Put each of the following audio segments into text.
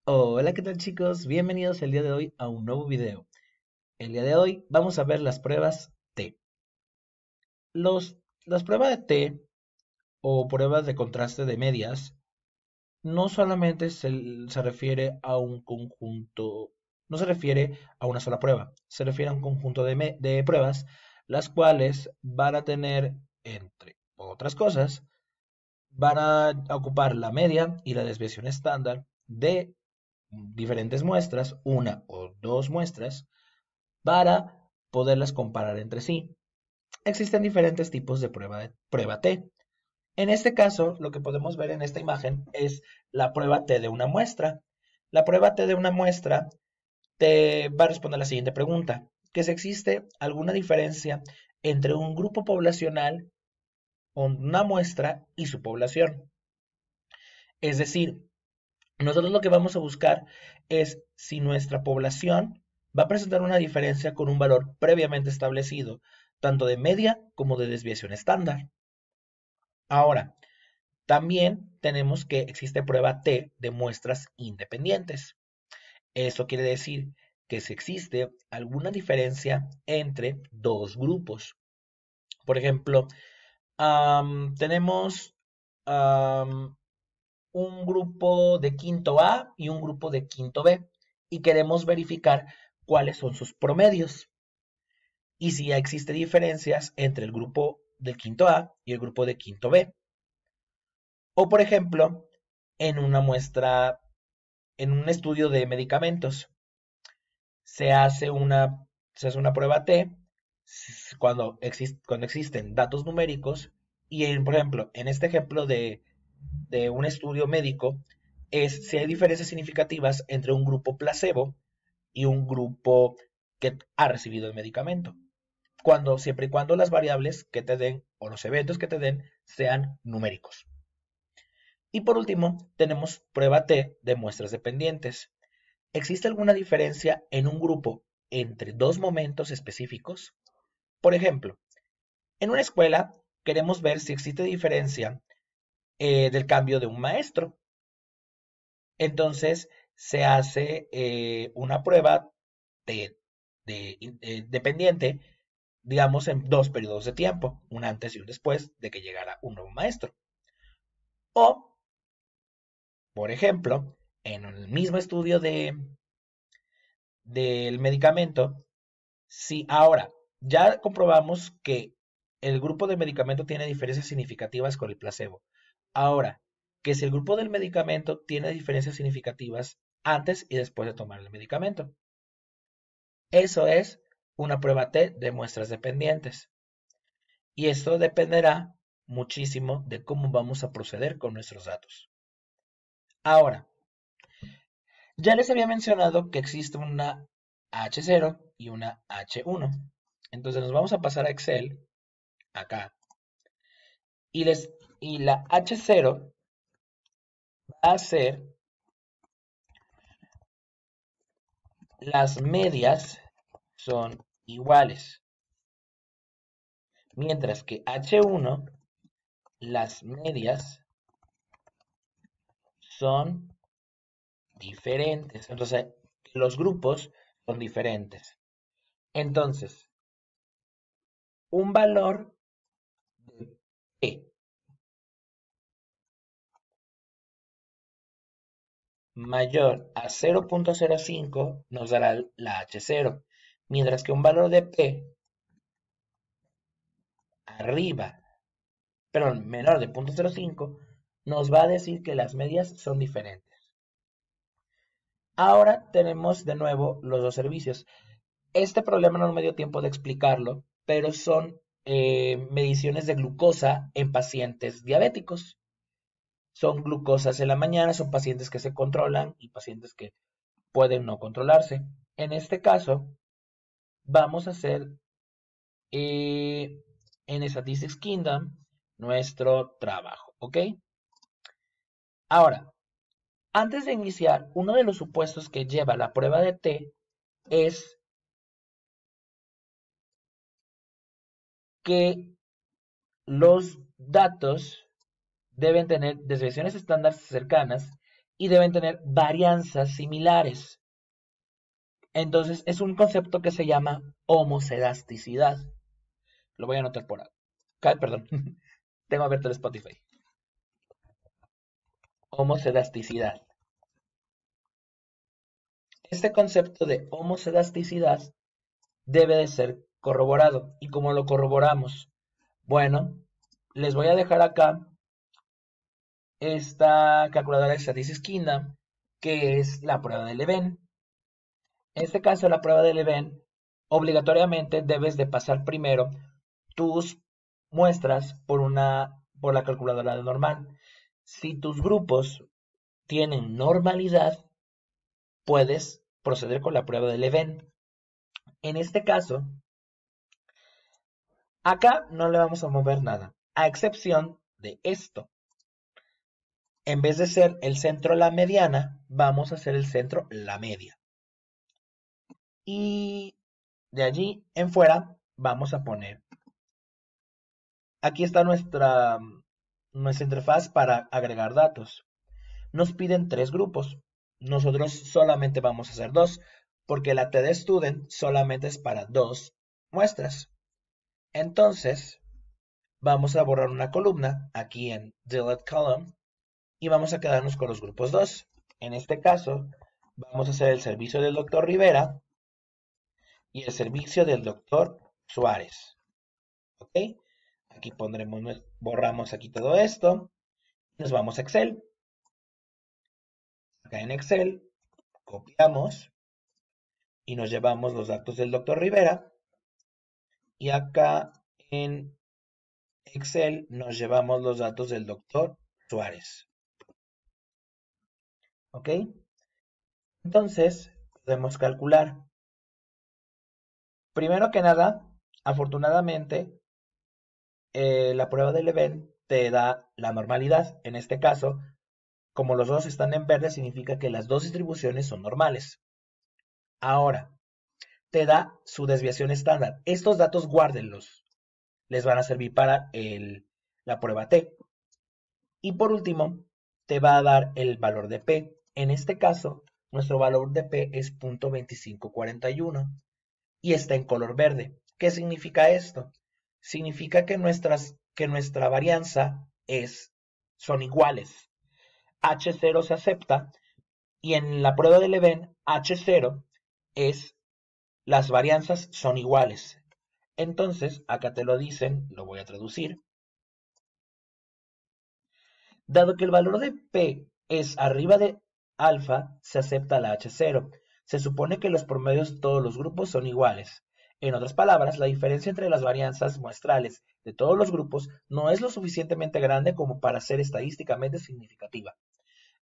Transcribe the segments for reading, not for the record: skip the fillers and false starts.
Hola, ¿qué tal chicos? Bienvenidos el día de hoy a un nuevo video. El día de hoy vamos a ver las pruebas T. Las pruebas de T o pruebas de contraste de medias no solamente se refiere a un conjunto, no se refiere a una sola prueba, se refiere a un conjunto de pruebas, las cuales van a tener, entre otras cosas, van a ocupar la media y la desviación estándar de diferentes muestras, una o dos muestras, para poderlas comparar entre sí. Existen diferentes tipos de prueba T. En este caso, lo que podemos ver en esta imagen es la prueba T de una muestra. La prueba T de una muestra te va a responder la siguiente pregunta, que si existe alguna diferencia entre un grupo poblacional, una muestra y su población. Es decir, nosotros lo que vamos a buscar es si nuestra población va a presentar una diferencia con un valor previamente establecido, tanto de media como de desviación estándar. Ahora, también tenemos que existe prueba T de muestras independientes. Esto quiere decir que si existe alguna diferencia entre dos grupos. Por ejemplo, tenemos am, un grupo de quinto A y un grupo de quinto B y queremos verificar cuáles son sus promedios y si ya existe diferencias entre el grupo del quinto A y el grupo de quinto B. O por ejemplo, en una muestra, en un estudio de medicamentos, se hace una, se hace una prueba T cuando existen datos numéricos y, por ejemplo, en este ejemplo de un estudio médico es si hay diferencias significativas entre un grupo placebo y un grupo que ha recibido el medicamento. Siempre y cuando las variables que te den o los eventos que te den sean numéricos. Y por último, tenemos prueba T de muestras dependientes. ¿Existe alguna diferencia en un grupo entre dos momentos específicos? Por ejemplo, en una escuela queremos ver si existe diferencia del cambio de un maestro. Entonces se hace una prueba dependiente, digamos, en dos periodos de tiempo, un antes y un después de que llegara un nuevo maestro. O, por ejemplo, en el mismo estudio del medicamento, si ahora ya comprobamos que el grupo de medicamento tiene diferencias significativas con el placebo, ahora que si el grupo del medicamento tiene diferencias significativas antes y después de tomar el medicamento. Eso es una prueba T de muestras dependientes. Y esto dependerá muchísimo de cómo vamos a proceder con nuestros datos. Ahora, ya les había mencionado que existe una H0 y una H1. Entonces nos vamos a pasar a Excel, acá, y, y la H0 va a ser las medias son iguales, mientras que H1 las medias son diferentes. Entonces, los grupos son diferentes. Entonces, un valor de P mayor a 0.05 nos dará la H0, mientras que un valor de P arriba, perdón, menor de 0.05 nos va a decir que las medias son diferentes. Ahora tenemos de nuevo los dos servicios. Este problema no me dio tiempo de explicarlo, pero son mediciones de glucosa en pacientes diabéticos. Son glucosas en la mañana, son pacientes que se controlan y pacientes que pueden no controlarse. En este caso, vamos a hacer en Statistics Kingdom nuestro trabajo, ¿ok? Ahora, antes de iniciar, uno de los supuestos que lleva la prueba de T es que los datos deben tener desviaciones estándar cercanas y deben tener varianzas similares. Entonces es un concepto que se llama homocedasticidad. Lo voy a anotar por acá. Perdón, tengo abierto el Spotify. Homocedasticidad. Este concepto de homocedasticidad debe de ser corroborado. ¿Y cómo lo corroboramos? Bueno, les voy a dejar acá esta calculadora de Statistics-Kingdom, que es la prueba de Leven. En este caso, la prueba de Leven, obligatoriamente debes de pasar primero tus muestras por la calculadora de normal. Si tus grupos tienen normalidad, puedes proceder con la prueba de Leven. En este caso, acá no le vamos a mover nada, a excepción de esto. En vez de ser el centro la mediana, vamos a hacer el centro la media. Y de allí en fuera vamos a poner. Aquí está nuestra interfaz para agregar datos. Nos piden 3 grupos. Nosotros solamente vamos a hacer 2, porque la T de Student solamente es para 2 muestras. Entonces, vamos a borrar una columna aquí en Delete Column y vamos a quedarnos con los grupos 2. En este caso, vamos a hacer el servicio del doctor Rivera y el servicio del doctor Suárez. ¿Ok? Aquí borramos aquí todo esto. Nos vamos a Excel. Acá en Excel, copiamos y nos llevamos los datos del doctor Rivera. Y acá en Excel nos llevamos los datos del doctor Suárez. ¿Ok? Entonces, podemos calcular. Primero que nada, afortunadamente, la prueba de Leven te da la normalidad. En este caso, como los dos están en verde, significa que las dos distribuciones son normales. Ahora, te da su desviación estándar. Estos datos guárdenlos. Les van a servir para la prueba T. Y por último, te va a dar el valor de P. En este caso, nuestro valor de P es 0.2541 y está en color verde. ¿Qué significa esto? Significa que nuestra varianza son iguales. H0 se acepta y en la prueba de Leven, H0 es las varianzas son iguales. Entonces, acá te lo dicen, lo voy a traducir. Dado que el valor de P es arriba de alfa, se acepta la H0. Se supone que los promedios de todos los grupos son iguales. En otras palabras, la diferencia entre las varianzas muestrales de todos los grupos no es lo suficientemente grande como para ser estadísticamente significativa.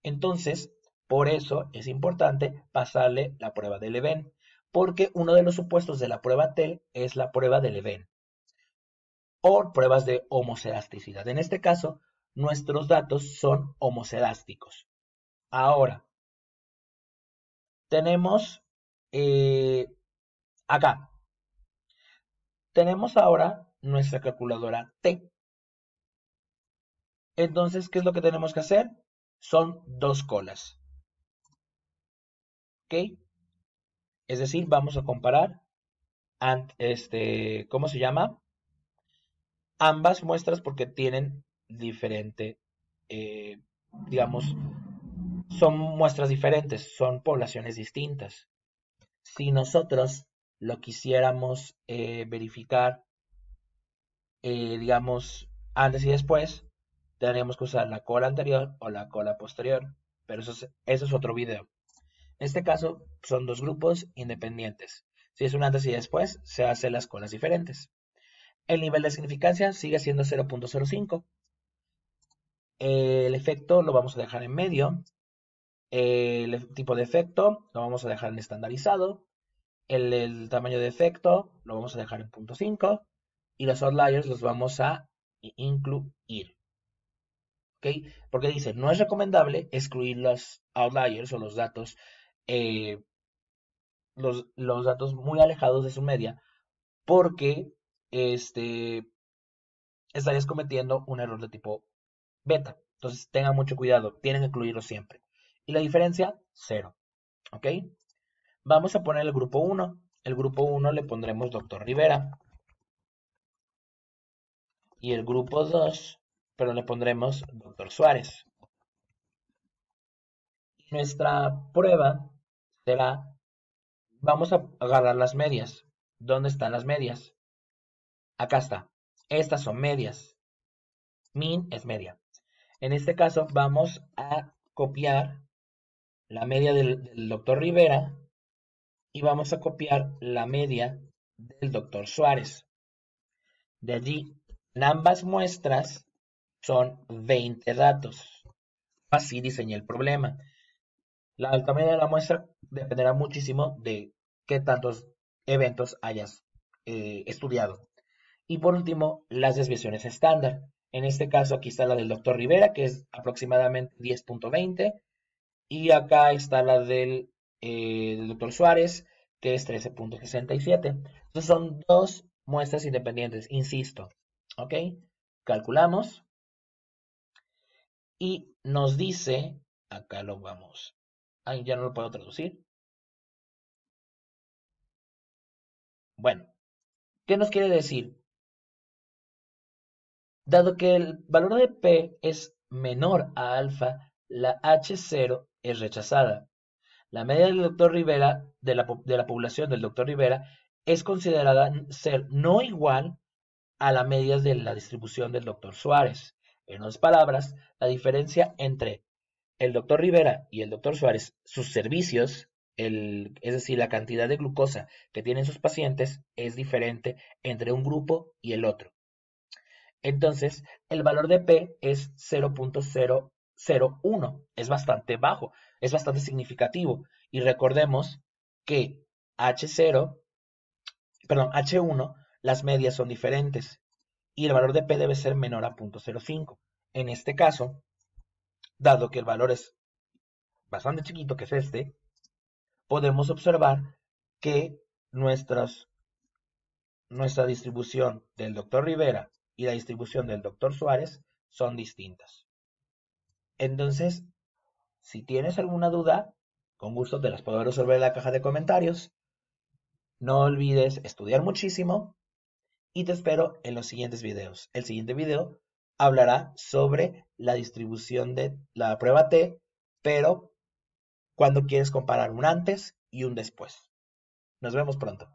Entonces, por eso es importante pasarle la prueba de Leven, porque uno de los supuestos de la prueba T es la prueba de Leven o pruebas de homocedasticidad. En este caso, nuestros datos son homocedásticos. Ahora, tenemos acá, tenemos ahora nuestra calculadora T. Entonces, ¿qué es lo que tenemos que hacer? Son 2 colas. ¿Ok? Es decir, vamos a comparar, ¿cómo se llama? Ambas muestras porque tienen diferente, digamos, son muestras diferentes, son poblaciones distintas. Si nosotros lo quisiéramos verificar, digamos, antes y después, tendríamos que usar la cola anterior o la cola posterior, pero eso es otro video. En este caso, son 2 grupos independientes. Si es un antes y después, se hacen las colas diferentes. El nivel de significancia sigue siendo 0.05. El efecto lo vamos a dejar en medio. El tipo de efecto lo vamos a dejar en estandarizado. El tamaño de efecto lo vamos a dejar en 0.5. Y los outliers los vamos a incluir. ¿Ok? Porque dice, no es recomendable excluir los outliers o los datos, eh, los datos muy alejados de su media, porque estarías cometiendo un error de tipo beta. Entonces tengan mucho cuidado, tienen que incluirlo siempre. Y la diferencia, 0. ¿Ok? Vamos a poner el grupo 1. El grupo 1 le pondremos doctor Rivera. Y el grupo 2, pero le pondremos doctor Suárez. Y nuestra prueba será, vamos a agarrar las medias. ¿Dónde están las medias? Acá está. Estas son medias. Min es media. En este caso vamos a copiar la media del doctor Rivera y vamos a copiar la media del doctor Suárez. De allí, en ambas muestras son 20 datos. Así diseñé el problema. La tamaño de la muestra dependerá muchísimo de qué tantos eventos hayas estudiado. Y por último, las desviaciones estándar. En este caso, aquí está la del doctor Rivera, que es aproximadamente 10.20. Y acá está la del doctor Suárez, que es 13.67. Entonces son dos muestras independientes, insisto. ¿Ok? Calculamos y nos dice, acá lo vamos, ahí ya no lo puedo traducir. Bueno, ¿qué nos quiere decir? Dado que el valor de P es menor a alfa, la H0 es rechazada. La media del doctor Rivera, de la población del doctor Rivera, es considerada ser no igual a la media de la distribución del doctor Suárez. En otras palabras, la diferencia entre el doctor Rivera y el doctor Suárez, sus servicios, es decir, la cantidad de glucosa que tienen sus pacientes, es diferente entre un grupo y el otro. Entonces, el valor de P es 0.001, es bastante bajo, es bastante significativo. Y recordemos que H0, perdón, H1, las medias son diferentes y el valor de P debe ser menor a 0.05. En este caso, dado que el valor es bastante chiquito, que es este, podemos observar que nuestra distribución del doctor Rivera y la distribución del doctor Suárez son distintas. Entonces, si tienes alguna duda, con gusto te las puedo resolver en la caja de comentarios. No olvides estudiar muchísimo y te espero en los siguientes videos. El siguiente video hablará sobre la distribución de la prueba T, pero cuando quieres comparar un antes y un después. Nos vemos pronto.